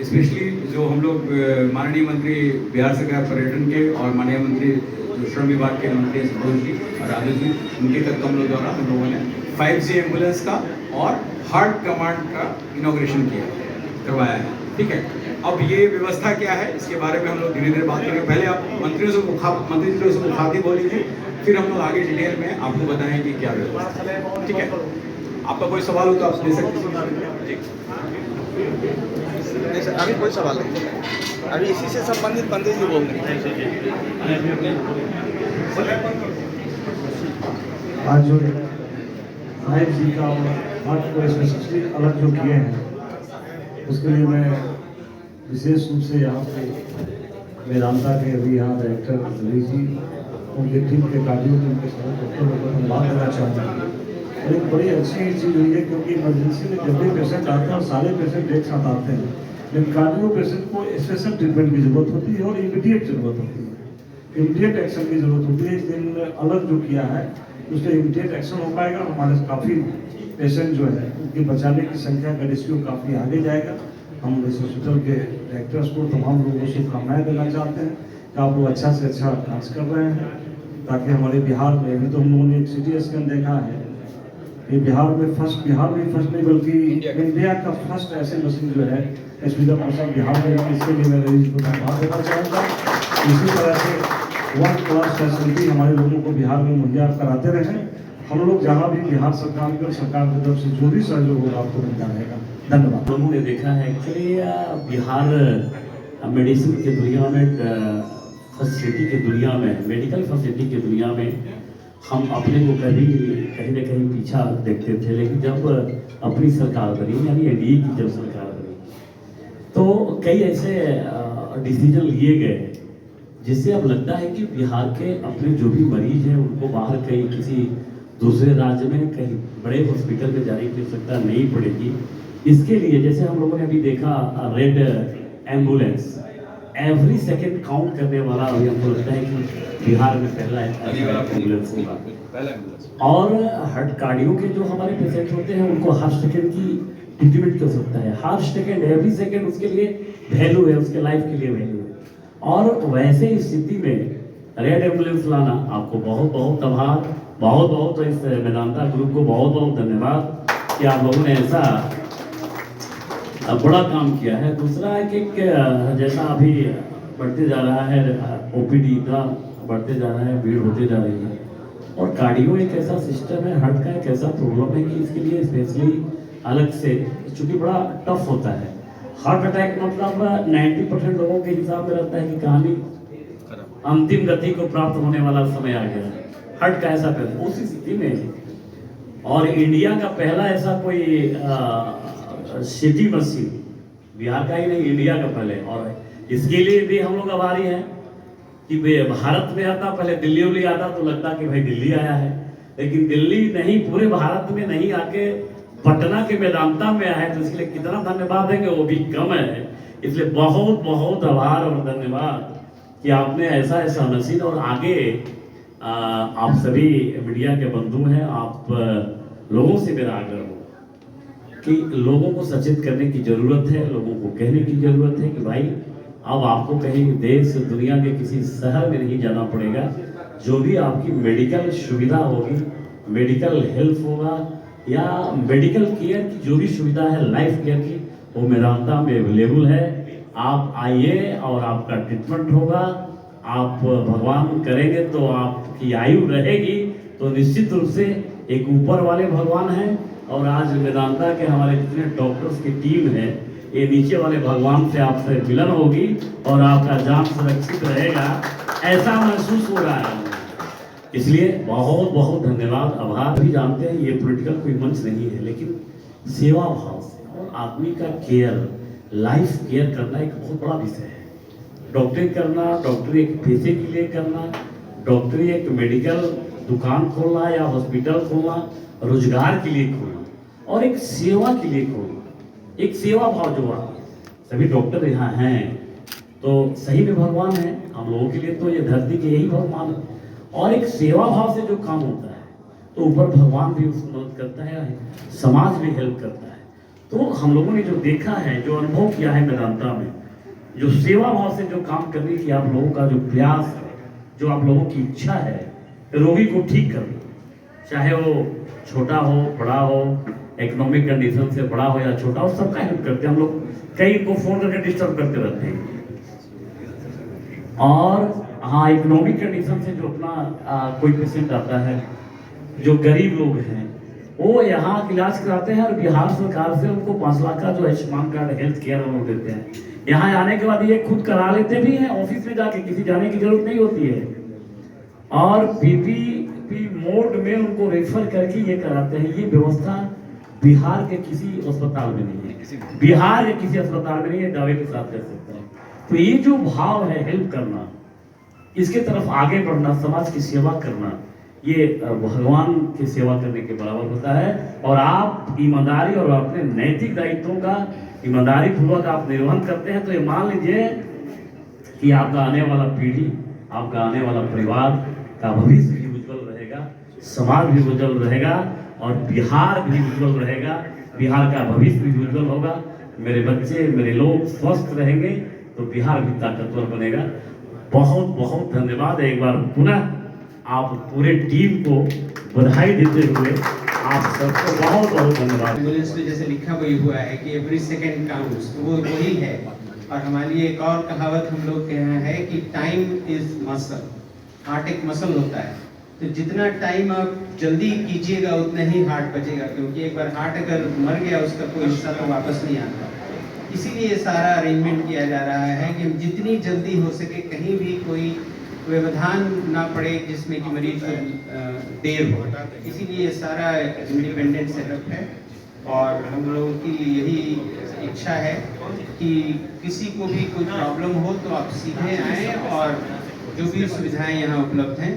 Specially जो हम लोग माननीय मंत्री बिहार सरकार पर्यटन के और माननीय मंत्री जो श्रम विभाग के मंत्री संतोष जी और राजू जी, उनके कदमों द्वारा हम लोगों ने 5G एम्बुलेंस का और हार्ट कमांड का इनॉग्रेशन करवाया है। ठीक है, अब ये व्यवस्था क्या है इसके बारे में हम लोग धीरे धीरे बात करेंगे। पहले आप मंत्री जी से मुखातिब हो लीजिए, फिर हम लोग आगे डिटेल में आपको बताएं कि क्या व्यवस्था। ठीक है, आपका कोई सवाल हो तो आप दे सकते हैं। जी नहीं सर, अभी कोई सवाल नहीं, अभी इसी से संबंधित पंडित जी बोल रहे आज जो 5G का हार्ट को स्पेशली अलग जो किए हैं उसके लिए मैं विशेष रूप से यहाँ पे वेदांता के अभी यहाँ डायरेक्टर रवि जी, उनके टीम के कार्डियो टीम के साथ डॉक्टर लोगों को बात करना चाहूँगा। और एक बड़ी अच्छी चीज़ हुई है क्योंकि इमरजेंसी में जब भी पेशेंट आते हैं और सारे पेशेंट एक साथ आते हैं, लेकिन कार्डियो पेशेंट को स्पेशल ट्रीटमेंट की जरूरत होती है और इमीडिएट जरूरत होती है, इमीडिएट एक्शन की जरूरत होती है। इस दिन अलग जो किया है उसमें इमीडिएट एक्शन हो पाएगा। हमारे काफ़ी पेशेंट जो है उनके बचाने की संख्या का रेशियो काफ़ी आगे जाएगा। हम इस हॉस्पिटल के डायरेक्टर्स को तमाम लोगों को शुभकामनाएं देना चाहते हैं कि आप लोग अच्छा से अच्छा कार्य कर रहे हैं, ताकि हमारे बिहार में अभी तो हम लोगों ने एक CT स्कैन देखा है, ये बिहार में फर्स्ट नहीं बल्कि इंडिया का फर्स्ट ऐसे मशीन जो है एसपीडा प्रसाद बिहार में, इसके लिए मैं रईस को धन्यवाद देना चाहूँगा। इसी तरह से 1 क्लास फैसिलिटी हमारे लोगों को बिहार में मुहैया कराते रहें। हम लोग जहाँ भी बिहार सरकार की तरफ से जो भी सहयोग होगा आपको मिलता रहेगा। धन्यवाद। लोगों ने देखा है एक्चुअली बिहार मेडिसिन की दुनिया में, फैसिलिटी की दुनिया में, मेडिकल फैसिलिटी की दुनिया में हम अपने को कभी कहीं ना कहीं पीछा देखते थे, लेकिन जब अपनी सरकार बनी यानी एनडीए की जब सरकार बनी तो कई ऐसे डिसीजन लिए गए जिससे अब लगता है कि बिहार के अपने जो भी मरीज हैं उनको बाहर कहीं किसी दूसरे राज्य में कहीं बड़े हॉस्पिटल में जाने की आवश्यकता नहीं पड़ेगी। इसके लिए जैसे हम लोगों ने अभी देखा red ambulance every second count करने वाला, अभी हमको लगता है कि बिहार में पहला एम्बुलेंस होगा। और हार्ट कार्डियो के जो हमारे पेशेंट होते हैं उनको हर सेकंड की ट्रीटमेंट कर सकता है, हर सेकंड एवरी सेकंड उसके लिए वैल्यू है, उसके लाइफ के लिए वैल्यू है। और वैसे स्थिति में रेड एम्बुलेंस लाना आपको बहुत बहुत आभार, बहुत बहुत इस वेदांता ग्रुप को बहुत बहुत धन्यवाद कि आप लोगों ने ऐसा बड़ा काम किया है। दूसरा है कि जैसा अभी बढ़ते जा रहा है ओपीडी इतना बढ़ते जा रहा है, भीड़ होते जा रही है, और कार्डियो एक ऐसा सिस्टम है, हार्ट का एक ऐसा प्रॉब्लम है कि इसके लिए स्पेशली अलग से, चूँकि बड़ा टफ होता है। हार्ट अटैक मतलब 90% लोगों के हिसाब में रहता है कि कहानी अंतिम गति को प्राप्त होने वाला समय आ गया है। हार्ट का ऐसा पहले उसी स्थिति में, और इंडिया का पहला ऐसा कोई सिटी मशीन बिहार का ही नहीं, इंडिया का पहले, और इसके लिए भी हम लोग आभारी हैं कि भारत में आता, पहले दिल्ली आता तो लगता कि भाई दिल्ली आया है, लेकिन दिल्ली नहीं, पूरे भारत में नहीं आके पटना के वेदांता में आया है, तो इसके लिए कितना धन्यवाद देंगे वो भी कम है। इसलिए बहुत बहुत आभार और धन्यवाद कि आपने ऐसा ऐसा मशीन, और आगे आप सभी मीडिया के बंधु हैं, आप लोगों से मेरा आग्रह हो कि लोगों को सचेत करने की जरूरत है, लोगों को कहने की जरूरत है कि भाई अब आपको कहीं देश दुनिया के किसी शहर में नहीं जाना पड़ेगा। जो भी आपकी मेडिकल सुविधा होगी, मेडिकल हेल्प होगा या मेडिकल केयर की जो भी सुविधा है, लाइफ केयर की, वो मेदांता में अवेलेबल है। आप आइए और आपका ट्रीटमेंट होगा। आप भगवान करेंगे तो आपकी आयु रहेगी, तो निश्चित रूप से एक ऊपर वाले भगवान हैं, और आज वेदांता के हमारे जितने डॉक्टर्स की टीम है, ये नीचे वाले भगवान से आपसे मिलन होगी और आपका जान सुरक्षित रहेगा, ऐसा महसूस हो रहा है। इसलिए बहुत बहुत धन्यवाद, आभार। भी जानते हैं ये पॉलिटिकल कोई मंच नहीं है, लेकिन सेवा भाव से और आदमी का केयर, लाइफ केयर करना एक बहुत बड़ा विषय है। डॉक्टरी करना, डॉक्टरी एक पैसे के लिए करना, डॉक्टरी एक मेडिकल दुकान खोलना या हॉस्पिटल खोलना, रोजगार के लिए खोलना और एक सेवा के लिए खोलना, एक सेवा भाव जो है। सभी डॉक्टर यहाँ हैं तो सही में भगवान है हम लोगों के लिए, तो ये धरती के यही भगवान है। और एक सेवा भाव से जो काम होता है तो ऊपर भगवान भी उसकी मदद करता है, समाज भी हेल्प करता है। तो हम लोगों ने जो देखा है, जो अनुभव किया है मेदांता में, जो सेवा भाव से जो काम करने की आप लोगों का जो प्रयास है, जो आप लोगों की इच्छा है रोगी को ठीक करना, चाहे वो छोटा हो बड़ा हो, इकोनॉमिक कंडीशन से बड़ा हो या छोटा हो, सबका हेल्प करते हैं हम लोग। कई को फोन करके डिस्टर्ब करते रहते हैं। और हाँ, इकोनॉमिक कंडीशन से जो अपना कोई पेशेंट आता है, जो गरीब लोग हैं, वो यहाँ इलाज कराते हैं और बिहार सरकार से उनको 5 लाख का जो आयुष्मान कार्ड हेल्थ केयर वो देते हैं। यहाँ आने के बाद ये खुद करा लेते भी हैं, ऑफिस में जाके, किसी जाने की जरूरत नहीं होती है। और पीपीपी मोड में उनको रेफर करके ये कराते हैं। ये व्यवस्था बिहार के किसी अस्पताल में नहीं है, बिहार के किसी अस्पताल में नहीं है, दावे के साथ कह सकते हैं। तो ये जो भाव है हेल्प करना, इसके तरफ आगे बढ़ना, समाज की सेवा करना, ये भगवान की सेवा करने के बराबर होता है। और आप ईमानदारी और अपने नैतिक दायित्वों का ईमानदारी पूर्वक आप निर्वहन करते हैं, तो ये मान लीजिए कि आपका आने वाला पीढ़ी, आपका आने वाला परिवार का भविष्य भी उज्जवल रहेगा, समाज भी उज्जवल रहेगा और बिहार भी उज्जवल रहेगा, बिहार का भविष्य भी उज्जवल होगा। मेरे बच्चे, मेरे लोग स्वस्थ रहेंगे तो बिहार भी ताकतवर बनेगा। बहुत बहुत धन्यवाद। एक बार पुनः आप पूरे टीम को बधाई देते हुए आप सबको बहुत बहुत धन्यवाद। एम्बुलेंस में जैसे लिखा वही हुआ है कि एवरी सेकंड काउंट्स, तो वो वही है। और हमारे लिए एक और कहावत हम लोग के यहाँ है कि टाइम इज मसल। हार्ट एक मसल होता है, तो जितना टाइम आप जल्दी कीजिएगा उतना ही हार्ट बचेगा, क्योंकि एक बार हार्ट अगर मर गया उसका कोई हिस्सा तो वापस नहीं आता। इसीलिए सारा अरेंजमेंट किया जा रहा है कि जितनी जल्दी हो सके कहीं भी कोई व्यवधान ना पड़े जिसमें कि मरीज को देर हो। इसीलिए ये सारा इंडिपेंडेंट सेटअप है और हम लोगों की यही इच्छा है कि किसी को भी कोई प्रॉब्लम हो तो आप सीधे आएँ और जो भी सुविधाएं यहाँ उपलब्ध हैं